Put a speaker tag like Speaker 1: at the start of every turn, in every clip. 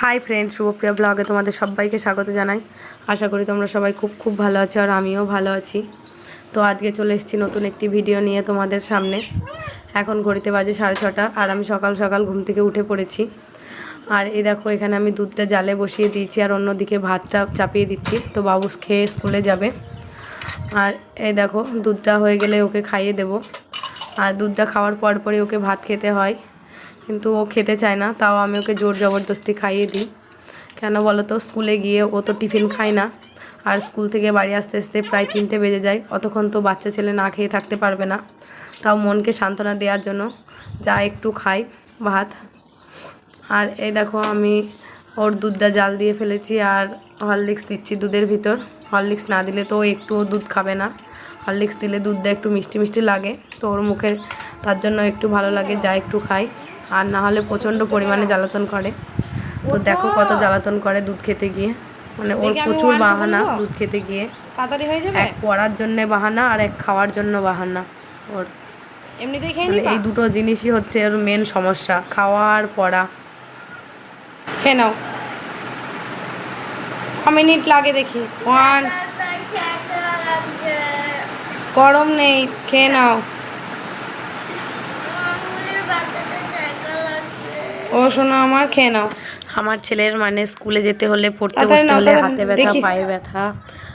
Speaker 1: Hi friends, Shubhapriya ব্লগে তোমাদের সবাইকে স্বাগত জানাই। আশা করি তোমরা সবাই খুব ভালো আছো আর আমিও ভালো আছি। তো আজকে চলে এসেছি নতুন একটি ভিডিও নিয়ে তোমাদের সামনে। এখন ঘড়িতে বাজে 6:30 আর আমি সকাল সকাল ঘুম থেকে উঠে পড়েছি। আর এই দেখো, এখানে আমি দুধটা জালে বসিয়ে দিয়েছি আর অন্যদিকে ভাতটা চাপিয়ে দিচ্ছি। তো বাবু খেয়ে স্কুলে যাবে। আর এই দেখো, দুধটা হয়ে গেলে ওকে খাইয়ে দেব। আর দুধটা খাওয়ার পরই ওকে ভাত খেতে হয়, কিন্তু ও খেতে চায় না। তাও আমি ওকে জোর জবরদস্তি খাইয়ে দিই। কেন বলো তো, স্কুলে গিয়ে ও তো টিফিন খায় না। আর স্কুল থেকে বাড়ি আসতে আসতে প্রায় 3টে বেজে যায়। অতক্ষণ তো বাচ্চা ছেলে না খেয়ে থাকতে পারবে না। তাও মনকে সান্ত্বনা দেওয়ার জন্য যা একটু খাই ভাত। আর এই দেখো, আমি ওর দুধটা জাল দিয়ে ফেলেছি আর হরলিক্স দিচ্ছি দুধের ভিতর। হরলিক্স না দিলে তো ও একটুও দুধ খাবে না। হরলিক্স দিলে দুধটা একটু মিষ্টি মিষ্টি লাগে, তো ওর মুখে তার জন্য একটু ভালো লাগে, যা একটু খাই। আর না হলে প্রচণ্ড পরিমাণে জ্বালাতন করে। তো দেখো কত জ্বালাতন করে দুধ খেতে গিয়ে। মানে ওর প্রচুর বাহানা দুধ খেতে গিয়ে।
Speaker 2: তাড়াতাড়ি হয়ে যাবে।
Speaker 1: এক পড়ার জন্যে বাহানা আর এক খাওয়ার জন্য বাহানা ওর।
Speaker 2: এমনিতেই খেয়ে
Speaker 1: মানে
Speaker 2: নিবা।
Speaker 1: এই দুটো জিনিসই হচ্ছে ওর মেন সমস্যা, খাওয়া আর পড়া।
Speaker 2: খেয়ে নাও। ক মিনিট লাগে দেখি। 1 গরম নেই, খেয়ে নাও। ও শোনো আমার, খেয়ে নাও।
Speaker 1: আমার ছেলের মানে স্কুলে যেতে হলে, পড়তে
Speaker 2: তাড়াতাড়ি
Speaker 1: বসতে
Speaker 2: নাও,
Speaker 1: হলে হাতে ব্যথা,
Speaker 2: দেখি
Speaker 1: পায়ে ব্যথা,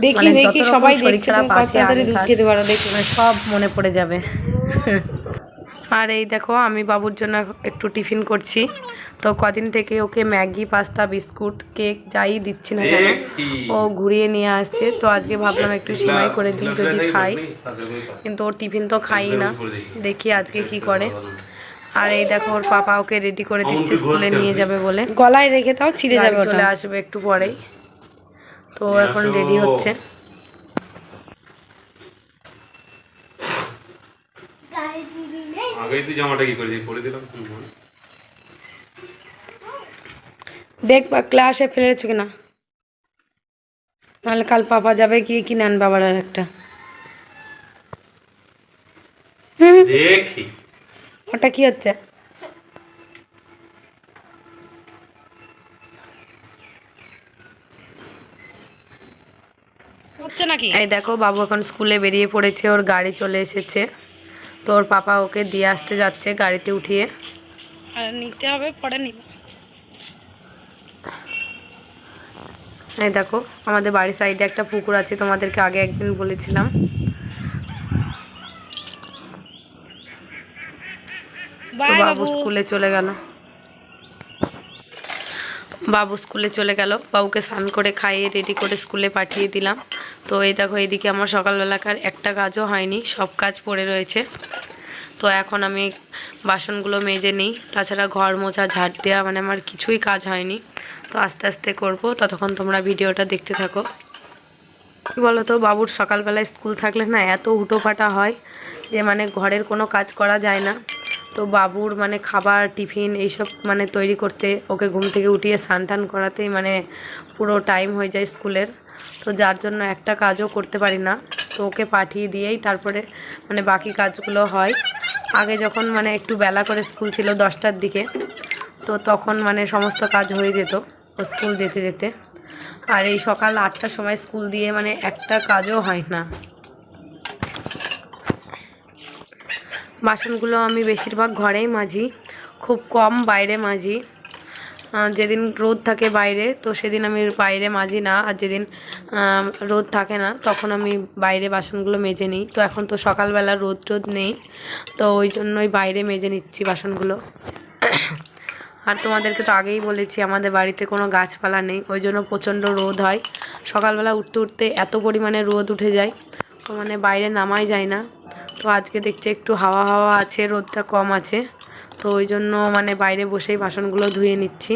Speaker 2: দেখি
Speaker 1: মানে যত
Speaker 2: দেখি
Speaker 1: রকম
Speaker 2: সবাই
Speaker 1: শরীর
Speaker 2: দেখছে
Speaker 1: খারাপ
Speaker 2: তুমি কত
Speaker 1: আছে
Speaker 2: তাড়াতাড়ি দুধ
Speaker 1: আগেকার,
Speaker 2: খেতে পারো দেখি।
Speaker 1: মানে সব মনে পড়ে যাবে। আর এই দেখো, আমি বাবুর জন্য একটু টিফিন করছি। তো কদিন থেকে ওকে ম্যাগি, পাস্তা, বিস্কুট, কেক যাই দিচ্ছি না কেন, ও ঘুরিয়ে নিয়ে আসছে। তো আজকে ভাবলাম একটু সিমাই করে দিই যদি খাই, কিন্তু ওর টিফিন তো খাই না। দেখি আজকে কি করে। আর এই দেখো, ওর পাপা ওকে রেডি করে দিচ্ছে স্কুলে নিয়ে যাবে বলে।
Speaker 2: গলায় রেখে দাও, ছিঁড়ে যাবে,
Speaker 1: চলে
Speaker 2: ওটা
Speaker 1: আসবে একটু পরেই। তো এখন রেডি হচ্ছে।
Speaker 3: আগেই তুই জামাটা কি করেছিস, পরে দিলাম।
Speaker 2: দেখ বা ক্লাসে ফেলেছো কিনা, নাহলে কাল পাপা যাবে গিয়ে কিনে আনবে আবার আর একটা।
Speaker 3: দেখি
Speaker 2: ওটা কি হচ্ছে? হচ্ছে নাকি?
Speaker 1: এই দেখো, বাবু এখন স্কুলে বেরিয়ে পড়েছে, ওর গাড়ি চলে এসেছে। তো ওর পাপা ওকে দিয়ে আসতে যাচ্ছে গাড়িতে উঠিয়ে।
Speaker 2: আর নিতে হবে, পরে নিব।
Speaker 1: এই দেখো, আমাদের বাড়ির সাইডে একটা পুকুর আছে, তোমাদেরকে আগে একদিন বলেছিলাম। তো
Speaker 2: বাই
Speaker 1: বাবু
Speaker 2: বাবু।
Speaker 1: স্কুলে চলে গেল। বাবুকে স্নান করে খাইয়ে রেডি করে স্কুলে পাঠিয়ে দিলাম। তো এই দেখো, এইদিকে আমার সকালবেলাকার একটা কাজও হয়নি, সব কাজ পড়ে রয়েছে। তো এখন আমি বাসনগুলো মেজে নিই, তাছাড়া ঘর মোছা, ঝাড় দেওয়া, মানে আমার কিছুই কাজ হয়নি। তো আস্তে আস্তে করব, ততক্ষণ তোমরা ভিডিওটা দেখতে থাকো। কী বলো তো, বাবুর সকালবেলায় স্কুল থাকলে না এত হুটোপাটা হয় যে মানে ঘরের কোনো কাজ করা যায় না। তো বাবুর মানে খাবার, টিফিন এইসব মানে তৈরি করতে, ওকে ঘুম থেকে উঠিয়ে স্নান টান করাতেই মানে পুরো টাইম হয়ে যায় স্কুলের। তো যার জন্য একটা কাজও করতে পারি না। তো ওকে পাঠিয়ে দিয়েই তারপরে মানে বাকি কাজগুলো হয়। আগে যখন মানে একটু বেলা করে স্কুল ছিল 10টার দিকে, তো তখন মানে সমস্ত কাজ হয়ে যেত ও স্কুল যেতে যেতে। আর এই সকাল 8টার সময় স্কুল দিয়ে মানে একটা কাজও হয় না। বাসনগুলো আমি বেশিরভাগ ঘরেই মাজি, খুব কম বাইরে মাজি। যেদিন রোদ থাকে বাইরে, তো সেদিন আমি বাইরে মাজি না। আর যেদিন রোদ থাকে না, তখন আমি বাইরে বাসনগুলো মেজে নিই। তো এখন তো সকালবেলা রোদ নেই, তো ওই জন্যই বাইরে মেজে নিচ্ছি বাসনগুলো। আর তোমাদেরকে তো আগেই বলেছি, আমাদের বাড়িতে কোনো গাছপালা নেই, ওই জন্য প্রচণ্ড রোদ হয়। সকালবেলা উঠতে উঠতে এত পরিমাণে রোদ উঠে যায়, তো মানে বাইরে নামাই যায় না। তো আজকে দেখছি একটু হাওয়া হাওয়া আছে, রোদটা কম আছে, তো ওই জন্য মানে বাইরে বসেই বাসনগুলো ধুয়ে নিচ্ছি।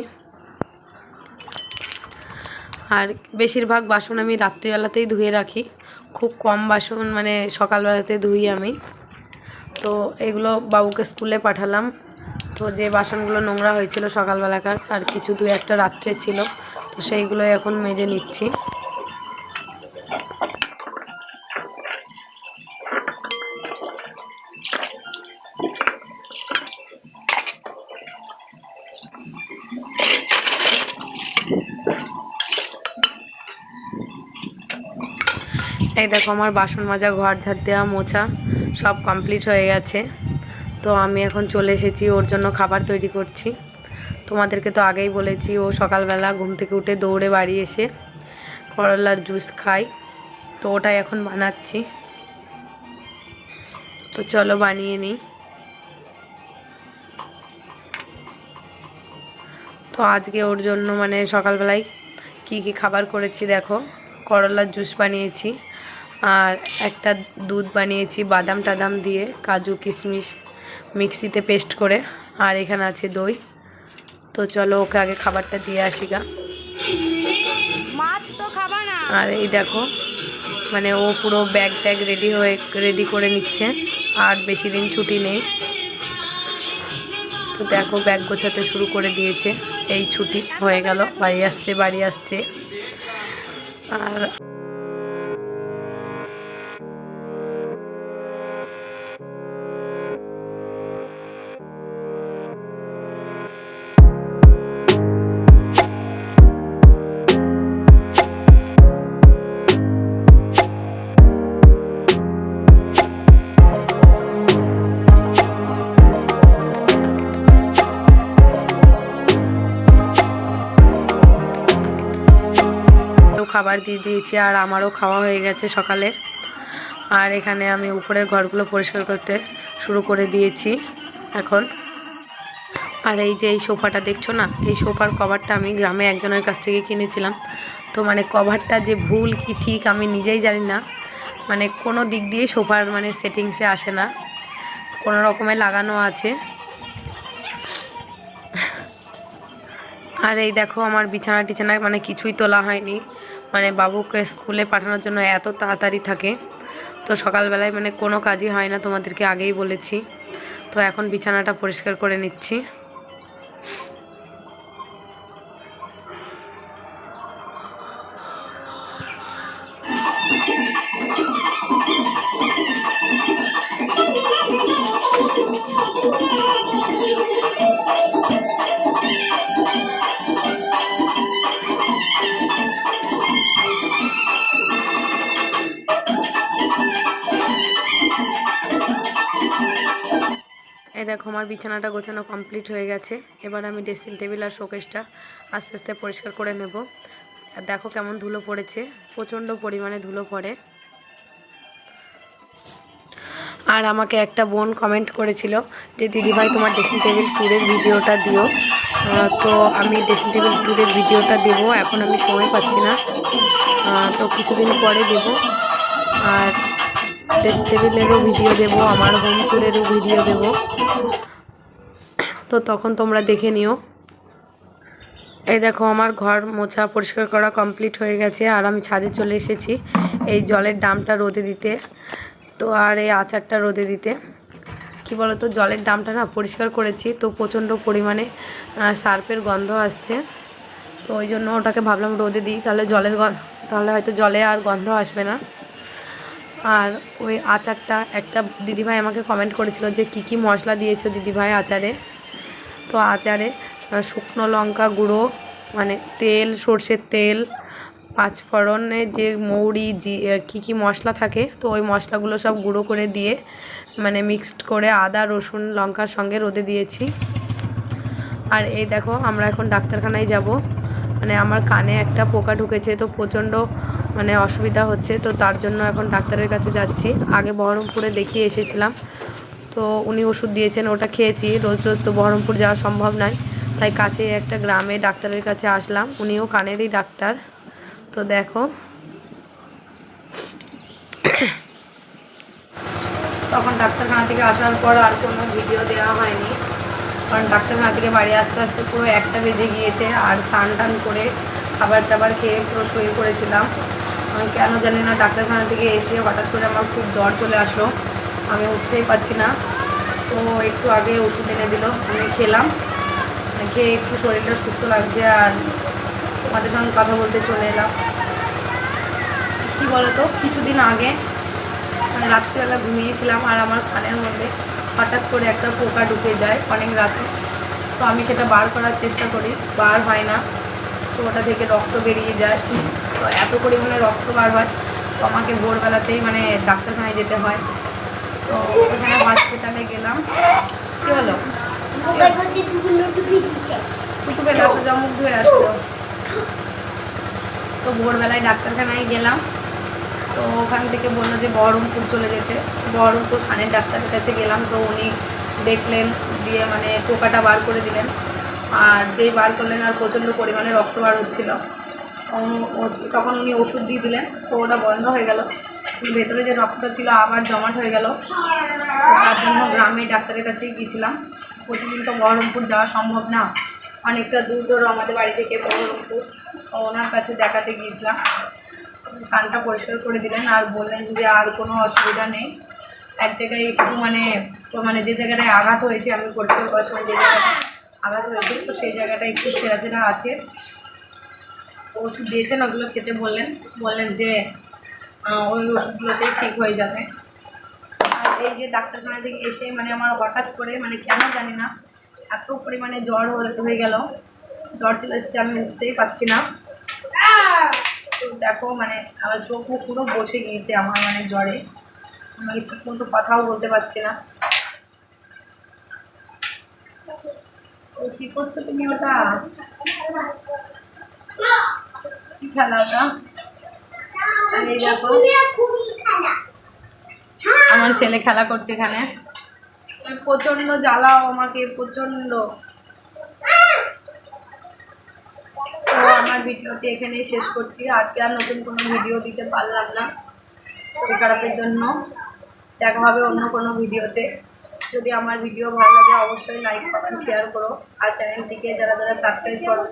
Speaker 1: আর বেশিরভাগ বাসন আমি রাত্রিবেলাতেই ধুয়ে রাখি, খুব কম বাসন মানে সকালবেলাতে ধুই আমি। তো এগুলো বাবুকে স্কুলে পাঠালাম। তো যে বাসনগুলো নোংরা হয়েছিল সকালবেলাকার, আর কিছু 2-1টা রাত্রে ছিল, তো সেইগুলো এখন মেজে নিচ্ছি। এই দেখো আমার বাসন মাজা, ঘর ঝাড় দেওয়া, মোছা সব কমপ্লিট হয়ে গেছে। তো আমি এখন চলে এসেছি, ওর জন্য খাবার তৈরি করছি। তোমাদেরকে তো আগেই বলেছি, ও সকালবেলা ঘুম থেকে উঠে দৌড়ে বাড়ি এসে করলার জুস খাই, তো ওটাই এখন বানাচ্ছি। তো চলো বানিয়ে নিই। তো আজকে ওর জন্য মানে সকালবেলায় কি কি খাবার করেছি দেখো। করলার জুস বানিয়েছি, আর একটা দুধ বানিয়েছি বাদাম টাদাম দিয়ে, কাজু কিশমিশ মিক্সিতে পেস্ট করে, আর এখানে আছে দই। তো চলো ওকে আগে খাবারটা দিয়ে আসি গা।
Speaker 2: মাছ তো খাবা না।
Speaker 1: আর এই দেখো মানে ও পুরো ব্যাগ ট্যাগ রেডি করে নিচ্ছে, আর বেশি দিন ছুটি নেই। তো দেখো ব্যাগ গোছাতে শুরু করে দিয়েছে, এই ছুটি হয়ে গেল, বাড়ি আসছে। আর খাবার দিয়ে দিয়েছি, আর আমারও খাওয়া হয়ে গেছে সকালে। আর এখানে আমি উপরের ঘরগুলো পরিষ্কার করতে শুরু করে দিয়েছি এখন। আর এই যে এই সোফাটা দেখছো না, এই সোফার কভারটা আমি গ্রামে একজনের কাছ থেকে কিনেছিলাম। তো মানে কভারটা যে ভুল কি ঠিক আমি নিজেই জানি না, মানে কোনো দিক দিয়ে সোফার মানে সেটিংসে আসে না, কোনো রকমে লাগানো আছে। আর এই দেখো আমার বিছানা টিছানায় মানে কিছুই তোলা হয়নি, মানে বাবুকে স্কুলে পাঠানোর জন্য এত তাড়াতাড়ি থাকে, তো সকালবেলায় মানে কোনো কাজই হয় না, তোমাদেরকে আগেই বলেছি। তো এখন বিছানাটা পরিষ্কার করে নিচ্ছি। এই দেখো আমার বিছানাটা গোছানো কমপ্লিট হয়ে গেছে। এবার আমি ড্রেসিং টেবিল আর শোকেসটা আস্তে আস্তে পরিষ্কার করে নেব। আর দেখো কেমন ধুলো পড়েছে, প্রচণ্ড পরিমাণে ধুলো পড়ে। আর আমাকে একটা বোন কমেন্ট করেছিল যে দিদিভাই তোমার ড্রেসিং টেবিল ট্যুরের ভিডিওটা দিও। তো আমি ড্রেসিং টেবিল ট্যুরের ভিডিওটা দেবো, এখন আমি সময় পাচ্ছি না, তো কিছুদিন পরে দেব। আর ড্রেসিং টেবিলেরও ভিডিও দেবো, আমার হোম ট্যুরেরও ভিডিও দেবো, তো তখন তোমরা দেখে নিও। এই দেখো আমার ঘর মোছা পরিষ্কার করা কমপ্লিট হয়ে গেছে, আর আমি ছাদে চলে এসেছি এই জলের ড্রামটা রোদে দিতে, তো আর এই আচারটা রোদে দিতে। কি বলো তো, জলের ড্রামটা না পরিষ্কার করেছি, তো প্রচণ্ড পরিমাণে সার্ফের গন্ধ আসছে, তো ওই জন্য ওটাকে ভাবলাম রোদে দিই, তাহলে হয়তো জলে আর গন্ধ আসবে না। আর ওই আচারটা একটা দিদিভাই আমাকে কমেন্ট করেছিল যে কি কি মশলা দিয়েছো দিদিভাই আচারে। তো আচারে শুকনো লঙ্কা গুঁড়ো, মানে তেল, সর্ষের তেল, পাঁচফোড়নের যে মৌরি কী মশলা থাকে, তো ওই মশলাগুলো সব গুঁড়ো করে দিয়ে মানে মিক্সড করে আদা রসুন লঙ্কার সঙ্গে রোদে দিয়েছি। আর এই দেখো আমরা এখন ডাক্তারখানায় যাব, মানে আমার কানে একটা পোকা ঢুকেছে, তো প্রচণ্ড মানে অসুবিধা হচ্ছে, তো তার জন্য এখন ডাক্তারের কাছে যাচ্ছি। আগে বহরমপুরে দেখিয়ে এসেছিলাম, তো উনি ওষুধ দিয়েছেন, ওটা খেয়েছি। রোজ রোজ তো বহরমপুর যাওয়া সম্ভব নয়, তাই কাছে একটা গ্রামে ডাক্তারের কাছে আসলাম, উনিও কানেরই ডাক্তার। তো দেখো তখন ডাক্তারখানা থেকে আসার পর আর কোনো ভিডিও দেওয়া হয়নি, কারণ ডাক্তারখানা থেকে বাড়ি আসতে আসতে পুরো 1টা বেজে গিয়েছে। আর স্নান টান করে খাবার টাবার খেয়ে পুরো শুয়ে পড়েছিলাম। আমি কেন জানি না ডাক্তারখানা থেকে এসে হঠাৎ করে আমার খুব জ্বর চলে আসলো, আমি উঠতেই পারছি না। তো একটু আগে ওষুধ এনে দিল, আমি খেলাম, খেয়ে একটু শরীরটা সুস্থ লাগছে, আর তোমাদের সঙ্গে কথা বলতে চলে এলাম। কী বলো তো, কিছুদিন আগে মানে রাত্রিবেলা ঘুমিয়েছিলাম, আর আমার কানের মধ্যে হঠাৎ করে একটা পোকা ঢুকে যায় অনেক রাতে, তো আমি সেটা বার করার চেষ্টা করি, বার হয় না, তো ওটা থেকে রক্ত বেরিয়ে যায়, তো এত পরিমাণে রক্ত বার হয়, তো আমাকে ভোরবেলাতেই মানে ডাক্তারখানায় যেতে হয়। তো ওখানে হসপিটালে গেলাম। কী হলো? টুকু পেলে আসো, যা মুখ ধুয়ে আসলো। তো ভোরবেলায় ডাক্তারখানায় গেলাম। তো ওখান থেকে বললো যে বহরমপুর চলে যেতে। বহরমপুর কানের ডাক্তারের কাছে গেলাম। তো উনি দেখলেন, দিয়ে মানে পোকাটা বার করে দিলেন। আর যেই বার করলেন আর প্রচণ্ড পরিমাণে রক্ত বার হচ্ছিলো। তখন উনি ওষুধ দিয়ে দিলেন। তো ওটা বন্ধ হয়ে গেল। ভেতরে যে রক্তটা ছিল আবার জমাট হয়ে গেল। তার জন্য গ্রামে ডাক্তারের কাছেই গিয়েছিলাম। প্রতিদিন তো বহরমপুর যাওয়া সম্ভব না, অনেকটা দূর আমাদের বাড়ি থেকে বহরমপুর। ওনার কাছে দেখাতে গিয়েছিলাম। কানটা পরিষ্কার করে দিলেন আর বললেন যে আর কোনো অসুবিধা নেই। এক জায়গায় একটু মানে যে জায়গাটায় আঘাত হয়েছে, আমি পরিষ্কার করার সময় যে জায়গাটায় আঘাত হয়েছে তো সেই জায়গাটা একটু ছেঁড়া ছেঁড়া আছে। ওষুধ দিয়েছেন, ওগুলো খেতে বললেন যে ওই ওষুধগুলোতেই ঠিক হয়ে যাবে। আর এই যে ডাক্তারখানা থেকে এসে মানে আমার হঠাৎ করে মানে কেন জানি না এত পরিমাণে জ্বর হয়ে গেল। জ্বর চলে এসছে, আমি উঠতেই পারছি না। তো দেখো মানে আমার চোখ মুখ পুরো বসে গিয়েছে আমার মানে জ্বরে। আমি ঠিক মতো কথাও বলতে পারছি না। তো কী করছো তুমি? ওটা কি খেলা ওটা? আর এই দেখো আমার ছেলে খেলা করছে এখানে। প্রচণ্ড জ্বালাও আমাকে, প্রচণ্ড। তো আমার ভিডিওটি এখানেই শেষ করছি। আজকে আর নতুন কোনো ভিডিও দিতে পারলাম না শরীর খারাপের জন্য। দেখা হবে অন্য কোনো ভিডিওতে। যদি আমার ভিডিও ভালো লাগে অবশ্যই লাইক কমেন্ট শেয়ার করো। আর চ্যানেলটিকে যারা সাবস্ক্রাইব করো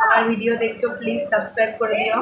Speaker 1: আমার ভিডিও দেখছো প্লিজ সাবস্ক্রাইব করে দিও।